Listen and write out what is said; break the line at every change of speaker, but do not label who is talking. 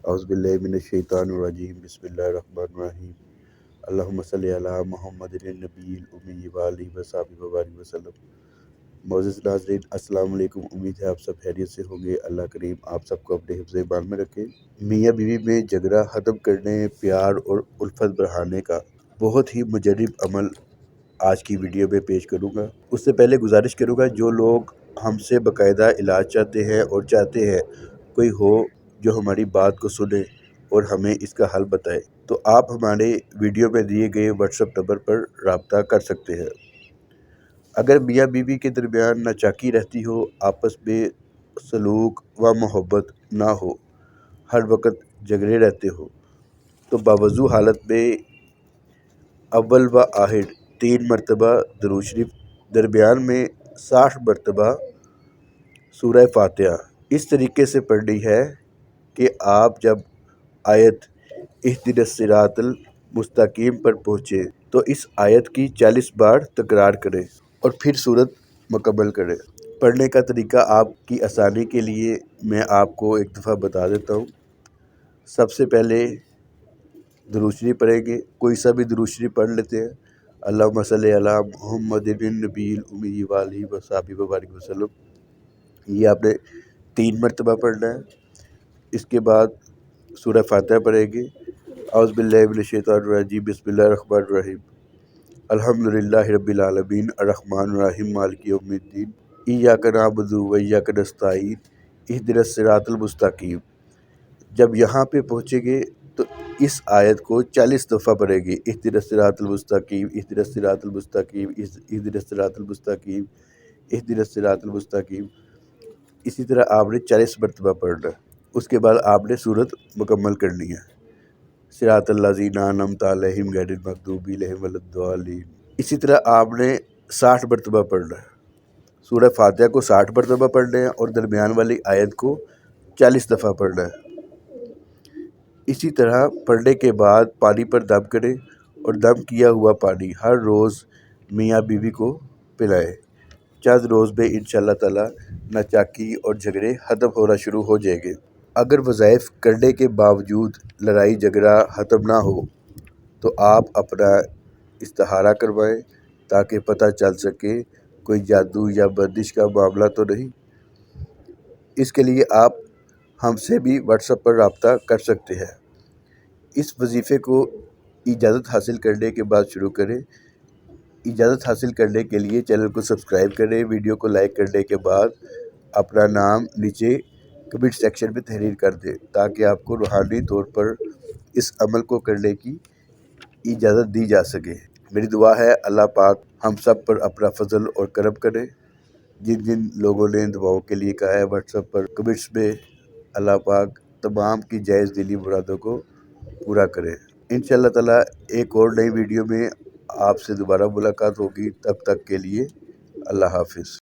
औज़ुबिल्लाहिमिनश्शैतानिर्रजीम बिस्मिल्लाहिर्रहमानिर्रहीम अल्लाहुम्मा सल्लि अला मुहम्मदिन नबील उम्मी व आलिहि व सहाबिहि व बारिक वसल्लम। मोअज़्ज़िज़ नाज़रीन, अस्सलाम वालेकुम। उम्मीद है आप सब खैरियत से होंगे। अल्लाह करीम आप सबको अपने हिफ्ज़ ईमान में रखे। मियाँ बीवी में झगड़ा ख़त्म करने, प्यार और उल्फत बढ़ाने का बहुत ही मुजर्रब अमल आज की वीडियो में पेश करूँगा। उससे पहले गुजारिश करूँगा, जो लोग हमसे बाकायदा इलाज चाहते हैं और चाहते हैं कोई हो जो हमारी बात को सुने और हमें इसका हल बताए, तो आप हमारे वीडियो में दिए गए व्हाट्सएप नंबर पर रब्ता कर सकते हैं। अगर मियाँ बीवी के दरमियान नाचाकी रहती हो, आपस में सलूक व मोहब्बत ना हो, हर वक्त झगड़े रहते हो, तो बावजू हालत में अव्वल व आखिर 3 मरतबा दुरूद शरीफ, दरमियान में 60 मरतबा सूरह फातिहा इस तरीके से पढ़नी है कि आप जब आयत इहदिनस सिरातल मुस्तकीम पर पहुँचे तो इस आयत की 40 बार तकरार करें और फिर सूरत मुकम्मल करें। पढ़ने का तरीका आपकी आसानी के लिए मैं आपको एक दफ़ा बता देता हूँ। सबसे पहले दुरूद शरीफ पढ़ेंगे, कोई सा भी दुरूद शरीफ पढ़ लेते हैं। अल्लाहुम्मा सल्लि अला मुहम्मदिन नबील उम्मी व आलिहि व सहाबिहि व बारिक वसल्लम। ये आपने 3 मरतबा पढ़ना है। इसके बाद सूरह फातिहा पढ़ेंगे। औज़ुबिल्लाहि मिनश्शैतानिर्रजीम बिस्मिल्लाहिर्रहमानिर्रहीम अल्हम्दुलिल्लाहि रब्बिल आलमीन अर्रहमानिर्रहीम मालिकि यौमिद्दीन इय्याका नअबुदु व इय्याका नस्तईन इहदिनस सिरातल मुस्तकीम। जब यहाँ पे पहुँचेंगे तो इस आयत को 40 दफ़ा पढ़ेंगे। इहदिनस सिरातल मुस्तकीम, इहदिनस सिरातल मुस्तकीम, इहदिनस सिरातल मुस्तकीम, इहदिनस सिरातल मुस्तकीम। इसी तरह आपने 40 मरतबा पढ़ना है। उसके बाद आपने सूरत मुकम्मल करनी है। सिरातल लज़ीना अनअमता अलैहिम गैरिल मग़दूबी अलैहिम वलद्दालिन। इसी तरह आपने 60 मरतबा पढ़ना है। सूरह फातिहा को 60 मरतबा पढ़ना है और दरमियान वाली आयत को 40 दफ़ा पढ़ना है। इसी तरह पढ़ने के बाद पानी पर दम करें और दम किया हुआ पानी हर रोज़ मियाँ बीवी को पिलाएं। चंद रोज़ में इंशाअल्लाह ताला नाचाकी और झगड़े ख़त्म होना शुरू हो जाएंगे। अगर वज़ाइफ करने के बावजूद लड़ाई झगड़ा ख़त्म ना हो तो आप अपना इस्तिखारा करवाएं, ताकि पता चल सके कोई जादू या बंदिश का मामला तो नहीं। इसके लिए आप हमसे भी व्हाट्सएप पर रब्ता कर सकते हैं। इस वजीफ़े को इजाज़त हासिल करने के बाद शुरू करें। इजाज़त हासिल करने के लिए चैनल को सब्सक्राइब करें। वीडियो को लाइक करने के बाद अपना नाम नीचे कमेंट सेक्शन में तहरीर कर दें, ताकि आपको रूहानी तौर पर इस अमल को करने की इजाज़त दी जा सके। मेरी दुआ है अल्लाह पाक हम सब पर अपना फजल और करम करे। जिन जिन लोगों ने दुआओं के लिए कहा है व्हाट्सएप पर कमेंट्स में, अल्लाह पाक तमाम की जायज़ दिली मुरादों को पूरा करे। इंशाअल्लाह ताला एक और नई वीडियो में आपसे दोबारा मुलाकात होगी। तब तक के लिए अल्लाह हाफिज़।